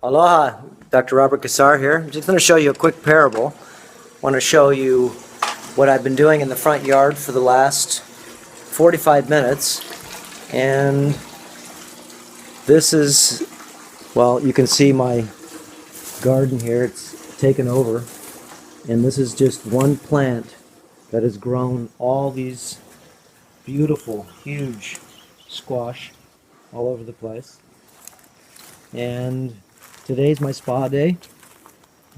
Aloha, Dr. Robert Cassar here. I'm just going to show you a quick parable. I want to show you what I've been doing in the front yard for the last 45 minutes. And this is, well, you can see my garden here. It's taken over. And this is just one plant that has grown all these beautiful, huge squash all over the place. And today's my spa day,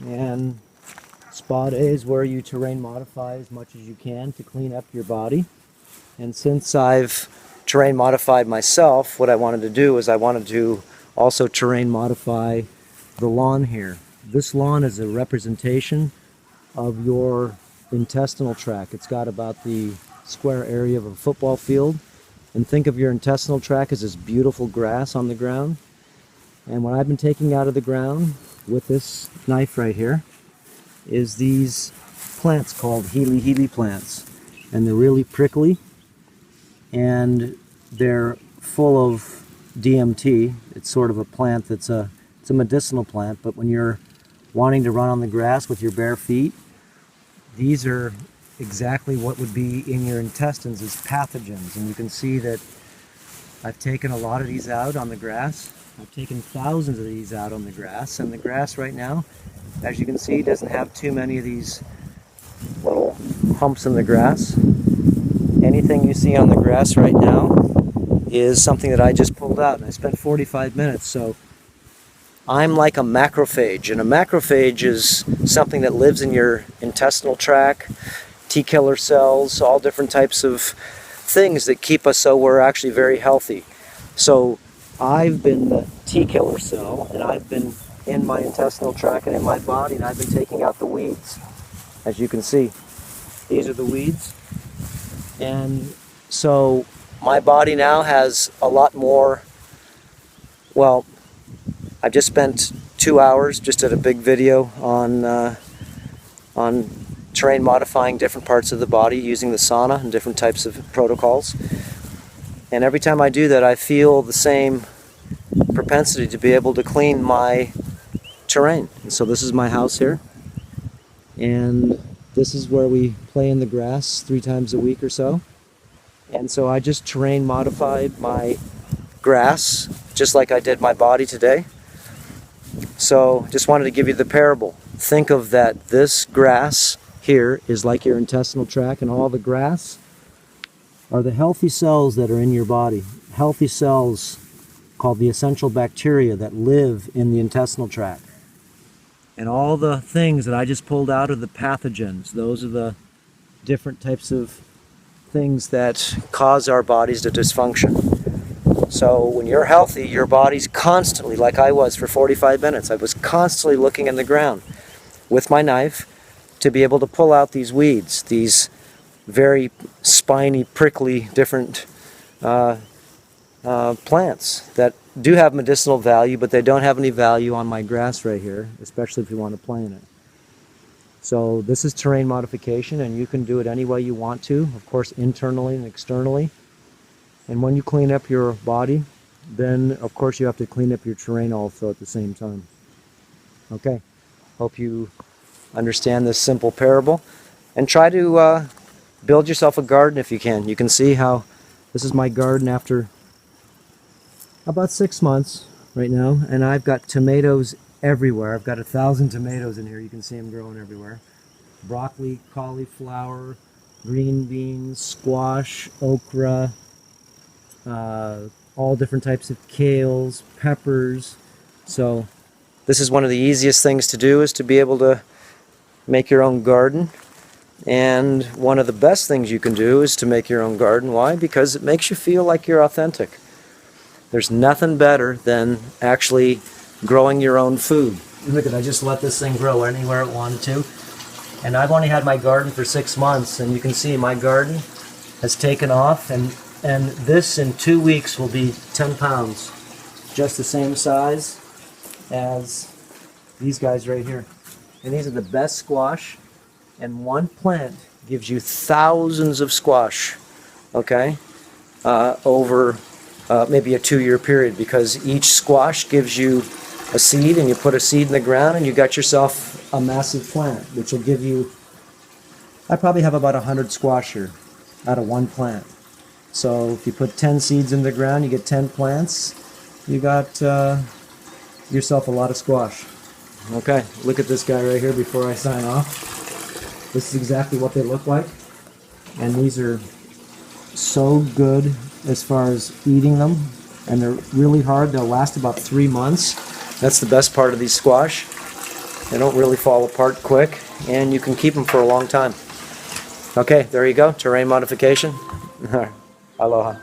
and spa day is where you terrain modify as much as you can to clean up your body. And since I've terrain modified myself, what I wanted to do is I wanted to also terrain modify the lawn here. This lawn is a representation of your intestinal tract. It's got about the square area of a football field, and think of your intestinal tract as this beautiful grass on the ground. And what I've been taking out of the ground with this knife right here is these plants called Healy plants. And they're really prickly, and they're full of DMT. It's sort of a plant it's a medicinal plant, but when you're wanting to run on the grass with your bare feet, these are exactly what would be in your intestines as pathogens. And you can see that I've taken a lot of these out on the grass. I've taken thousands of these out on the grass, and the grass right now, as you can see, doesn't have too many of these little humps in the grass. Anything you see on the grass right now is something that I just pulled out, and I spent 45 minutes. So I'm like a macrophage, and a macrophage is something that lives in your intestinal tract, T killer cells, all different types of things that keep us so we're actually very healthy. So I've been the T killer cell, and I've been in my intestinal tract and in my body, and I've been taking out the weeds. As you can see, these are the weeds. And so my body now has a lot more, well, I've just spent 2 hours, just did a big video on terrain modifying different parts of the body using the sauna and different types of protocols. And every time I do that, I feel the same propensity to be able to clean my terrain. And so this is my house here, and this is where we play in the grass 3 times a week or so. And so I just terrain modified my grass just like I did my body today. So just wanted to give you the parable. Think of that this grass here is like your intestinal tract, and all the grass are the healthy cells that are in your body. Healthy cells called the essential bacteria that live in the intestinal tract. And all the things that I just pulled out are the pathogens. Those are the different types of things that cause our bodies to dysfunction. So when you're healthy, your body's constantly, like I was for 45 minutes, I was constantly looking in the ground with my knife to be able to pull out these weeds, these very spiny, prickly, different plants that do have medicinal value, but they don't have any value on my grass right here, especially if you want to play in it. So this is terrain modification, and you can do it any way you want to, of course internally and externally. And when you clean up your body, then of course you have to clean up your terrain also at the same time. Okay, hope you understand this simple parable, and try to build yourself a garden if you can. You can see how this is my garden after about 6 months right now, and I've got tomatoes everywhere. I've got 1,000 tomatoes in here. You can see them growing everywhere. Broccoli, cauliflower, green beans, squash, okra, all different types of kales, peppers. So this is one of the easiest things to do, is to be able to make your own garden. And one of the best things you can do is to make your own garden. Why? Because it makes you feel like you're authentic. There's nothing better than actually growing your own food. Look at, I just let this thing grow anywhere it wanted to. And I've only had my garden for 6 months, and you can see my garden has taken off, and this in 2 weeks will be 10 pounds. Just the same size as these guys right here. And these are the best squash, and one plant gives you thousands of squash, okay, over maybe a 2-year period, because each squash gives you a seed, and you put a seed in the ground, and you got yourself a massive plant, which will give you, I probably have about 100 squash here out of one plant. So if you put 10 seeds in the ground, you get 10 plants. You got yourself a lot of squash. Okay, look at this guy right here before I sign off. This is exactly what they look like. And these are so good as far as eating them. And they're really hard. They'll last about 3 months. That's the best part of these squash. They don't really fall apart quick, and you can keep them for a long time. Okay, there you go. Terrain modification. Aloha.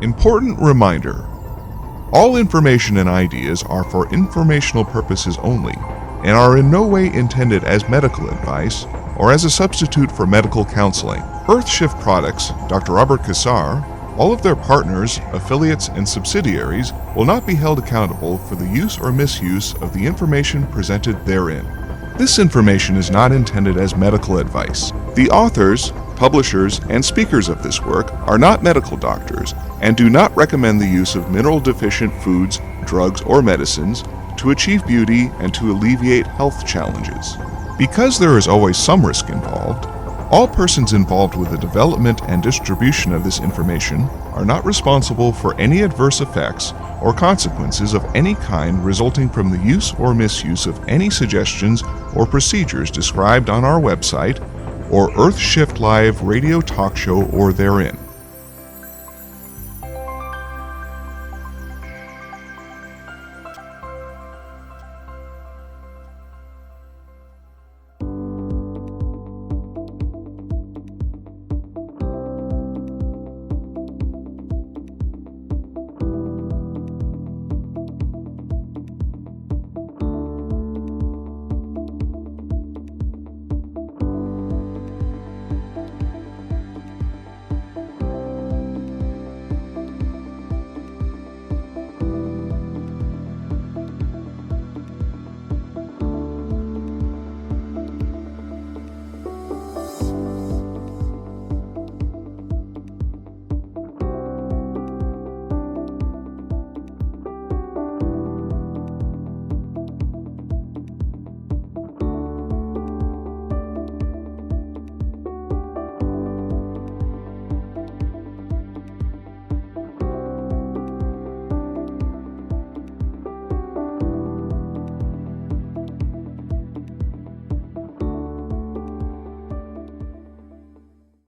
Important reminder: all information and ideas are for informational purposes only and are in no way intended as medical advice or as a substitute for medical counseling. Earthshift Products, Dr. Robert Cassar, all of their partners, affiliates, and subsidiaries will not be held accountable for the use or misuse of the information presented therein. This information is not intended as medical advice. The authors, publishers, and speakers of this work are not medical doctors and do not recommend the use of mineral-deficient foods, drugs, or medicines to achieve beauty and to alleviate health challenges. Because there is always some risk involved, all persons involved with the development and distribution of this information are not responsible for any adverse effects or consequences of any kind resulting from the use or misuse of any suggestions or procedures described on our website or Earthshift Live radio talk show or therein.